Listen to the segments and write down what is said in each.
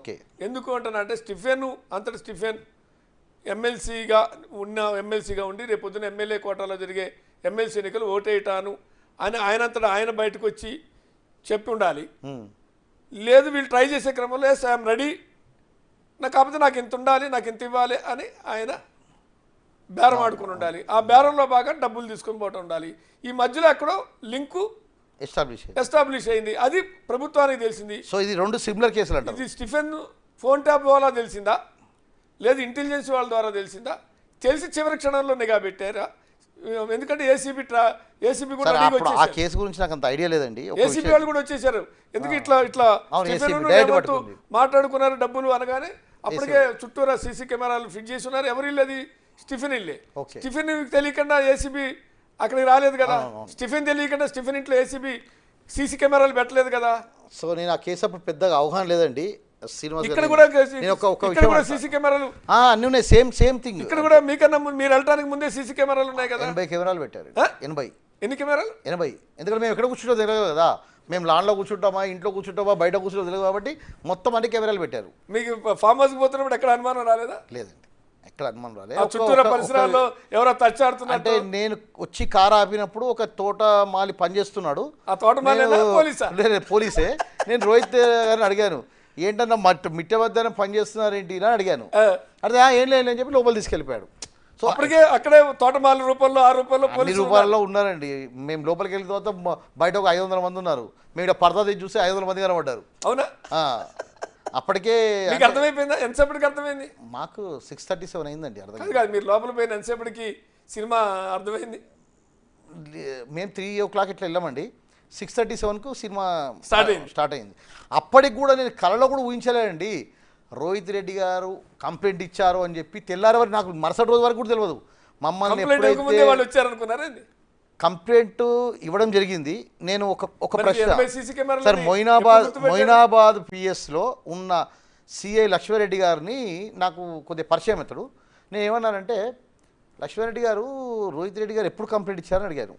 Okay. ఎందుకు అంటానంటే stiffen అంతటి stiffen ఎమ్మెల్సీగా ఉండి రేపు పొద్దున ఎమ్మెల్యే కోటాలో జరిగే ఎమ్మెల్సీ ఎన్నికలు ఓటేయటాను అని ఆయనంతటా ఆయన బయటకు వచ్చి చెప్పి ఉండాలి. లేదు వీళ్ళు ట్రై చేసే క్రమంలో ఎస్ ఐఎమ్ రెడీ, కాకపోతే నాకు ఇంత ఉండాలి, నాకు ఇంత ఇవ్వాలి అని ఆయన బేరం ఆడుకుని ఉండాలి. ఆ బేరంలో బాగా డబ్బులు తీసుకొని పోవటం ఉండాలి. ఈ మధ్యలో ఎక్కడో లింకు ఎస్టాబ్లిష్ అయింది, అది ప్రభుత్వానికి తెలిసింది. సో ఇది రెండు సిమిలర్ కేసులు అంటారు. ఇది స్టిఫెన్ ఫోన్ ట్యాప్ ద్వారా తెలిసిందా, లేదు ఇంటెలిజెన్స్ వాళ్ళ ద్వారా తెలిసిందా, తెలిసి చివరి క్షణంలో నిఘా పెట్టారా? ఎందుకంటే ఏసీబీ కూడా ఆ కేసు గురించి నాకు అంత ఐడియా లేదండి. ఏసీబీ వాళ్ళు కూడా వచ్చేసారు. ఎందుకు ఇట్లా మాట్లాడుకున్నారు డబ్బులు అనగానే అప్పటికే చుట్టూరా సీసీ కెమెరాలు ఫిట్ చేసి ఉన్నారు. ఎవరు ఇల్లేది? స్టిఫెన్ ఇల్లే. స్టిఫెన్ తెలియకుండా ఏసీబీ అక్కడికి రాలేదు కదా. స్టిఫెన్ తెలియకుండా స్టిఫెన్ ఇంట్లో ఏసీబీ సీసీ కెమెరాలు పెట్టలేదు కదా. సో నేను ఆ కేసు అప్పుడు పెద్దగా అవగాహన లేదండి. ఇక్కడ కూడా సీసీ కెమెరాలు అన్ని ఉన్నాయి, సేమ్ థింగ్. ఇక్కడ కూడా మీకన్నా మీరు వెళ్ళడానికి ముందే సీసీ కెమెరాలు ఉన్నాయి కదా. 80 కెమెరాలు పెట్టారు. 80. ఎన్ని కెమెరాలు? 80. ఎందుకంటే మేము ఎక్కడ కూర్చుంటో తెలియదు కదా, మేము లాన్లో కూర్చుంటామా, ఇంట్లో కూర్చుంటామా, బయట కూర్చుంటో తెలియదు కాబట్టి మొత్తం అన్ని కెమెరాలు పెట్టారు. మీకు ఫామ్ హౌస్కి పోతున్నప్పుడు ఎక్కడ అనుమానం రాలేదా? లేదండి, ఎక్కడ అనుమానం రాలేదు. చుట్టూరా పరిసరాల్లో ఎవరో తచ్చాడుతున్నారు అంటే నేను వచ్చి కారు ఆపినప్పుడు ఒక తోట మాలి పనిచేస్తున్నాడు. ఆ తోట మాలి పోలీసే. నేను రోహిత్ గారిని అడిగాను, ఏంటన్నా మిట్ట మధ్యాహ్నం పని చేస్తున్నారు ఏంటి అని అడిగాను. అదే ఏం లేదు అని చెప్పి లోపల తీసుకెళ్ళిపోయాడు. సో అప్పటికే అక్కడే తోటమాల రూపంలో ఆ రూపంలో అన్ని రూపాయల్లో ఉన్నారండి. మేము లోపలికి వెళ్ళిన తర్వాత బయట ఒక 500 మంది ఉన్నారు. మేము ఇక్కడ పరదా తీసి చూస్తే 500 మంది కనబడ్డారు. అవునా? అప్పటికే అర్థమైపోయిందా? ఎంతసేపటికి అర్థమైంది? మాకు 6:37 అయిందండి. అర్థం కాదు, మీరు లోపల పోయిన ఎంతసేపటికి సినిమా అర్థమైంది? మేము 3 o'clock ఇట్లా వెళ్ళామండి. 6:37కు సినిమా స్టార్ట్ అయింది. అప్పటికి కూడా నేను కళలో కూడా ఊహించలేనండి రోహిత్ రెడ్డి గారు కంప్లైంట్ ఇచ్చారు అని చెప్పి. తెల్లారి వరకు నాకు మరుసటి రోజు వరకు కూడా తెలియదు. మమ్మల్ని ఎప్పుడైతే కంప్లైంట్ ఇవ్వడం జరిగింది. నేను ఒక ప్రశ్న సార్, మొయినాబాద్ పిఎస్లో ఉన్న సిఐ లక్ష్మారెడ్డి గారిని నాకు కొద్దిగా పరిచయం అవుతాడు. నేను ఏమన్నానంటే, లక్ష్మారెడ్డి గారు రోహిత్ రెడ్డి గారు ఎప్పుడు కంప్లైంట్ ఇచ్చారని అడిగాను.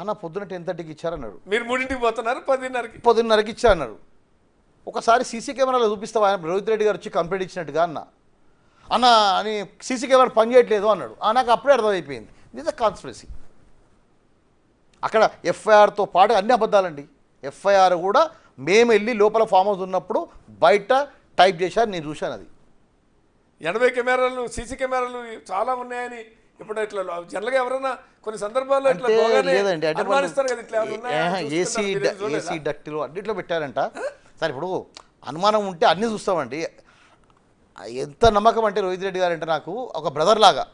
అన్న పొద్దున్న 10:30కి ఇచ్చారన్నాడు. మీరు 3ంటికి పోతున్నారు, 10:30కి ఇచ్చారన్నారు. ఒకసారి సీసీ కెమెరాలో చూపిస్తావా రోహిత్ రెడ్డి గారు వచ్చి కంప్లైంట్ ఇచ్చినట్టుగా అన్న అని. సీసీ కెమెరా పని చేయట్లేదు అన్నాడు. నాకు అప్పుడే అర్థమైపోయింది ఇది కాన్స్పిరసీ. అక్కడ ఎఫ్ఐఆర్తో పాటు అన్ని అబద్ధాలండి. ఎఫ్ఐఆర్ కూడా మేము వెళ్ళి లోపల ఫామ్ హౌస్ ఉన్నప్పుడు బయట టైప్ చేశారు, నేను చూశాను. అది 80 కెమెరాలు సీసీ కెమెరాలు చాలా ఉన్నాయని ఇప్పుడు ఇట్లా జనరల్గా ఎవరైనా కొన్ని సందర్భాల్లో లేదండి. ఏసీ డక్టిలో అన్నిట్లో పెట్టారంట సార్. ఇప్పుడు అనుమానం ఉంటే అన్నీ చూస్తామండి. ఎంత నమ్మకం అంటే రోహిత్ రెడ్డి గారు అంటే నాకు ఒక బ్రదర్ లాగా.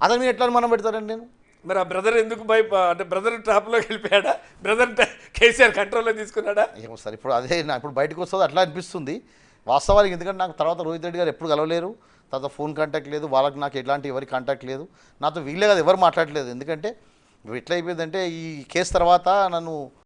అతను మీరు ఎట్లా అనుమానం పెడతారండి నేను? మరి ఆ బ్రదర్ ఎందుకు అంటే బ్రదర్ ట్రాప్లోకి వెళ్ళిపోయాడా? బ్రదర్ కేసీఆర్ కంట్రోల్లో తీసుకున్నాడా? ఏమో సార్, ఇప్పుడు అదే నా ఇప్పుడు బయటకు వస్తుంది అట్లా అనిపిస్తుంది వాస్తవానికి. ఎందుకంటే నాకు తర్వాత రోహిత్ రెడ్డి గారు ఎప్పుడు కలవలేరు, తర్వాత ఫోన్ కాంటాక్ట్ లేదు, వాళ్ళకి నాకు ఎలాంటి ఎవరి కాంటాక్ట్ లేదు, నాతో వీళ్ళే కదా ఎవరు మాట్లాడలేదు. ఎందుకంటే ఎట్లా అయిపోయిందంటే ఈ కేసు తర్వాత నన్ను